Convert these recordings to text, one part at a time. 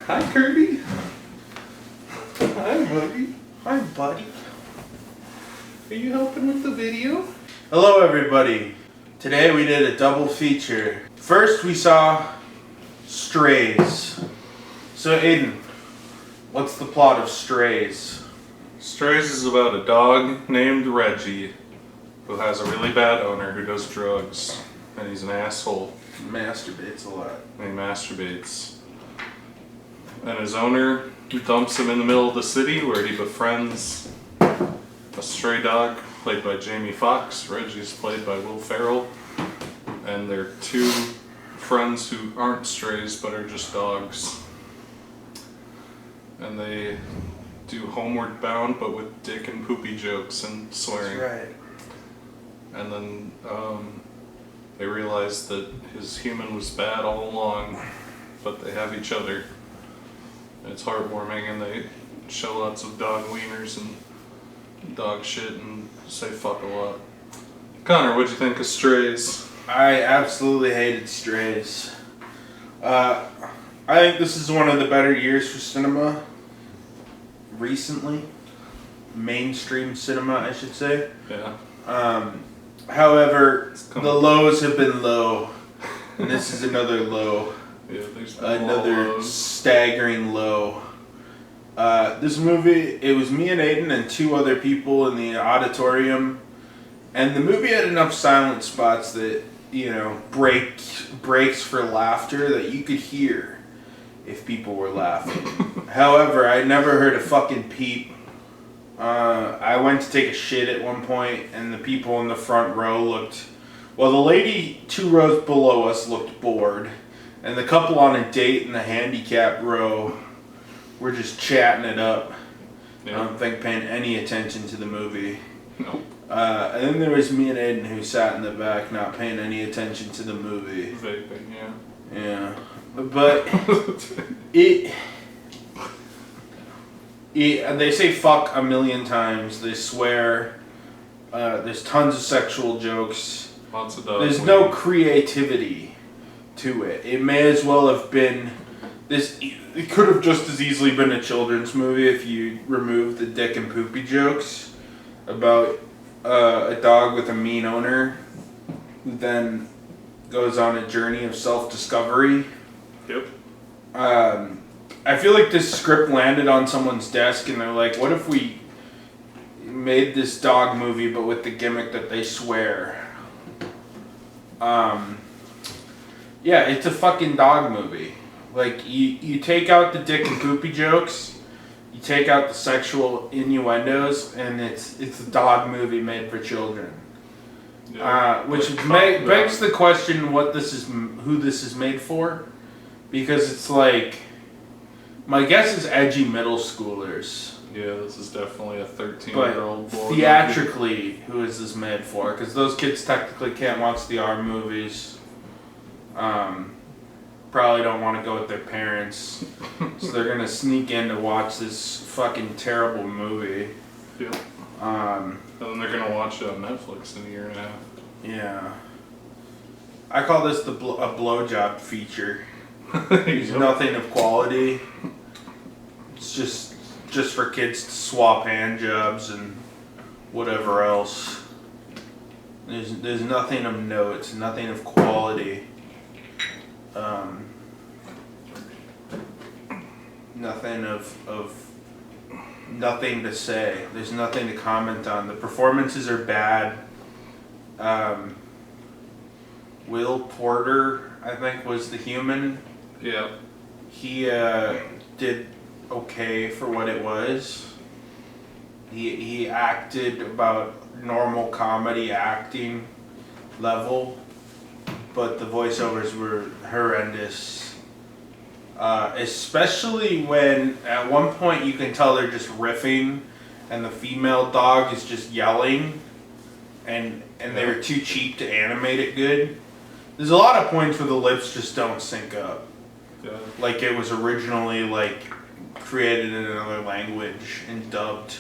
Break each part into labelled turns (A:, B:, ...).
A: Hi, Kirby. Hi, buddy. Hi, buddy. Are you helping with the video? Hello, everybody. Today we did a double feature. First, we saw Strays. So, Aiden, what's the plot of Strays?
B: Strays is about a dog named Reggie who has a really bad owner who does drugs, and he's an asshole.
A: Masturbates a lot.
B: And he masturbates. And his owner dumps him in the middle of the city where he befriends a stray dog played by Jamie Foxx. Reggie's played by Will Ferrell. And they're two friends who aren't strays but are just dogs. And they do Homeward Bound but with dick and poopy jokes and swearing.
A: That's right.
B: And then they realize that his human was bad all along, but they have each other. And it's heartwarming, and they show lots of dog wieners and dog shit and say fuck a lot. Connor, what'd you think of Strays?
A: I absolutely hated Strays. I think this is one of the better years for cinema recently. Mainstream cinema, I should say.
B: Yeah.
A: However, the lows have been low, and this is another low.
B: Yeah, there's been
A: Another staggering low. This movie, it was me and Aiden and two other people in the auditorium, and the movie had enough silent spots that, you know, breaks for laughter that you could hear if people were laughing. However, I never heard a fucking peep. I went to take a shit at one point, and the people in the front row looked... Well, the lady 2 rows below us looked bored, and the couple on a date in the handicap row were just chatting it up.
B: Yeah.
A: I don't think paying any attention to the movie.
B: No.
A: And then there was me and Aiden who sat in the back not paying any attention to the movie.
B: Vaping, yeah.
A: Yeah. But they say fuck a million times. They swear. There's tons of sexual jokes.
B: Lots of dogs.
A: There's no creativity to it. It may as well have been this. It could have just as easily been a children's movie if you removed the dick and poopy jokes about a dog with a mean owner who then goes on a journey of self-discovery.
B: Yep.
A: I feel like this script landed on someone's desk and they're like, what if we made this dog movie but with the gimmick that they swear? Yeah, it's a fucking dog movie. Like, you take out the dick and poopy jokes, you take out the sexual innuendos, and it's a dog movie made for children. Yeah, which begs the question who this is made for. Because it's like, my guess is edgy middle schoolers.
B: Yeah, this is definitely a 13-year-old boy.
A: Theatrically, who is this made for? Because those kids technically can't watch the R movies. Probably don't want to go with their parents. So they're going to sneak in to watch this fucking terrible movie.
B: Yep. And then they're going to watch it on Netflix in a year and a half.
A: Yeah. I call this a blowjob feature. There's nothing of quality. It's just for kids to swap hand jobs and whatever else. There's nothing of note, nothing of quality. Nothing of nothing to say. There's nothing to comment on. The performances are bad. Will Porter, I think, was the human.
B: Yeah.
A: He did okay for what it was. He acted about normal comedy acting level, but the voiceovers were horrendous. Especially when at one point you can tell they're just riffing and the female dog is just yelling and they were too cheap to animate it good. There's a lot of points where the lips just don't sync up.
B: Yeah.
A: Like it was originally created in another language and dubbed.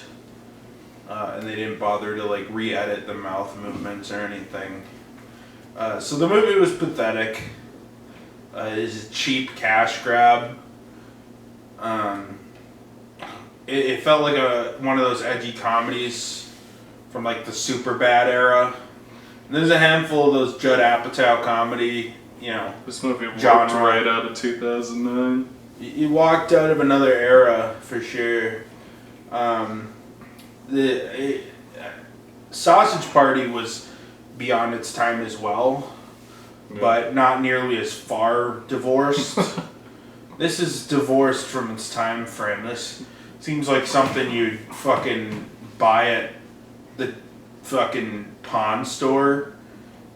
A: And they didn't bother to re-edit the mouth movements or anything. So the movie was pathetic. It is a cheap cash grab. It felt like one of those edgy comedies from like the Superbad era. And there's a handful of those Judd Apatow comedy,
B: This movie walked
A: genre.
B: right out of 2009.
A: You walked out of another era for sure. Sausage Party was beyond its time as well, but not nearly as far divorced. This is divorced from its time frame. This seems like something you'd fucking buy at the fucking pawn store,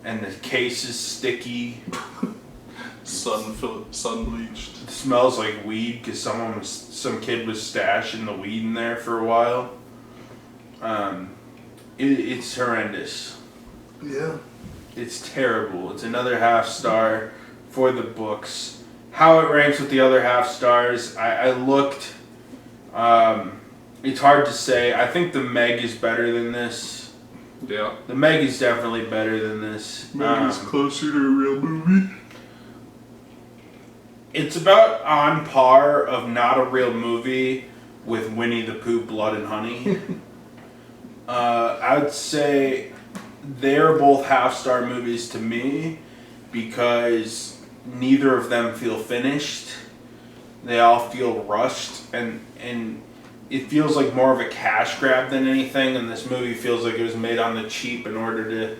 A: and the case is sticky.
B: Sun bleached.
A: It smells like weed because some kid was stashing the weed in there for a while. It's horrendous.
B: Yeah.
A: It's terrible. It's another half star for the books. How it ranks with the other half stars, I looked. It's hard to say. I think The Meg is better than this.
B: Yeah.
A: The Meg is definitely better than this.
B: Meg is closer to a real movie.
A: It's about on par of not a real movie with Winnie the Pooh, Blood and Honey. I would say they're both half-star movies to me because neither of them feel finished. They all feel rushed, and it feels like more of a cash grab than anything, and this movie feels like it was made on the cheap in order to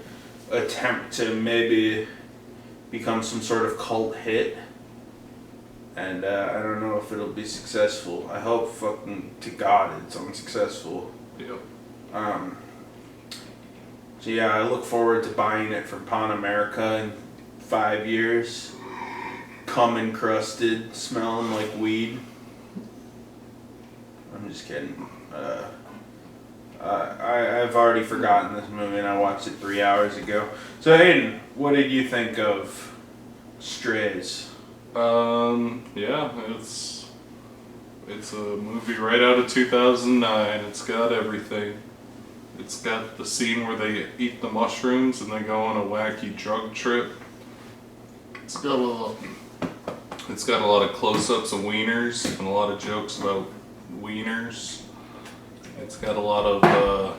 A: attempt to maybe become some sort of cult hit. And I don't know if it'll be successful. I hope fucking to God it's unsuccessful.
B: Yep.
A: So yeah, I look forward to buying it from Pawn America in 5 years. Cum encrusted, smelling like weed. I'm just kidding. I've already forgotten this movie and I watched it 3 hours ago. So Hayden, what did you think of Strays?
B: Yeah, it's a movie right out of 2009. It's got everything. It's got the scene where they eat the mushrooms and they go on a wacky drug trip. It's got a lot of close-ups of wieners and a lot of jokes about wieners. It's got a lot of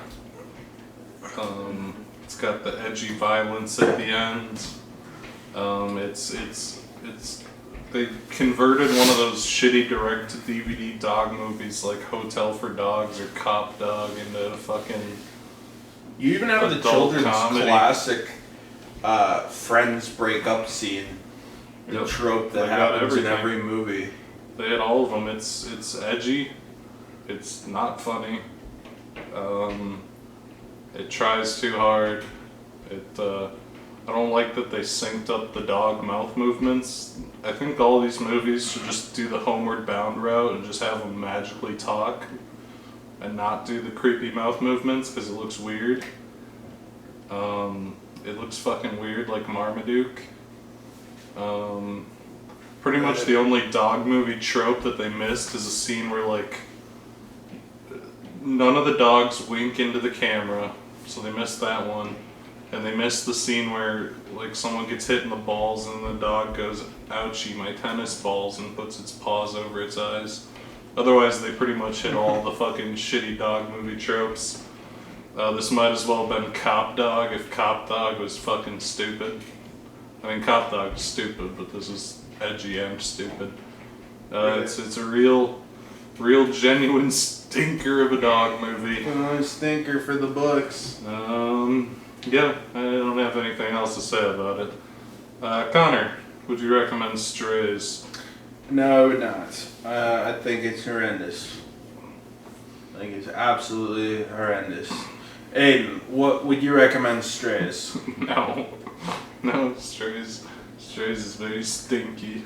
B: it's got the edgy violence at the end. They converted one of those shitty direct-to-DVD dog movies like Hotel for Dogs or Cop Dog into a fucking...
A: You even have the
B: adult
A: children's
B: comedy.
A: classic Friends breakup scene. The
B: Yep.
A: trope that
B: They got
A: happens in
B: everything.
A: every movie.
B: They had all of them. It's edgy. It's not funny. It tries too hard. I don't like that they synced up the dog mouth movements. I think all these movies should just do the Homeward Bound route and just have them magically talk and not do the creepy mouth movements because it looks weird. It looks fucking weird like Marmaduke. Pretty much the only dog movie trope that they missed is a scene where like none of the dogs wink into the camera, so they missed that one. And they missed the scene where like someone gets hit in the balls and the dog goes, "Ouchie, my tennis balls," and puts its paws over its eyes. Otherwise, they pretty much hit all the fucking shitty dog movie tropes. This might as well have been Cop Dog if Cop Dog was fucking stupid. I mean, Cop Dog is stupid, but this is edgy and stupid. It's a real genuine stinker of a dog movie.
A: Stinker for the books.
B: Yeah, I don't have anything else to say about it. Connor, would you recommend Strays?
A: No, I would not. I think it's horrendous. I think it's absolutely horrendous. Aiden, what would you recommend Strays?
B: No, Strays is very stinky.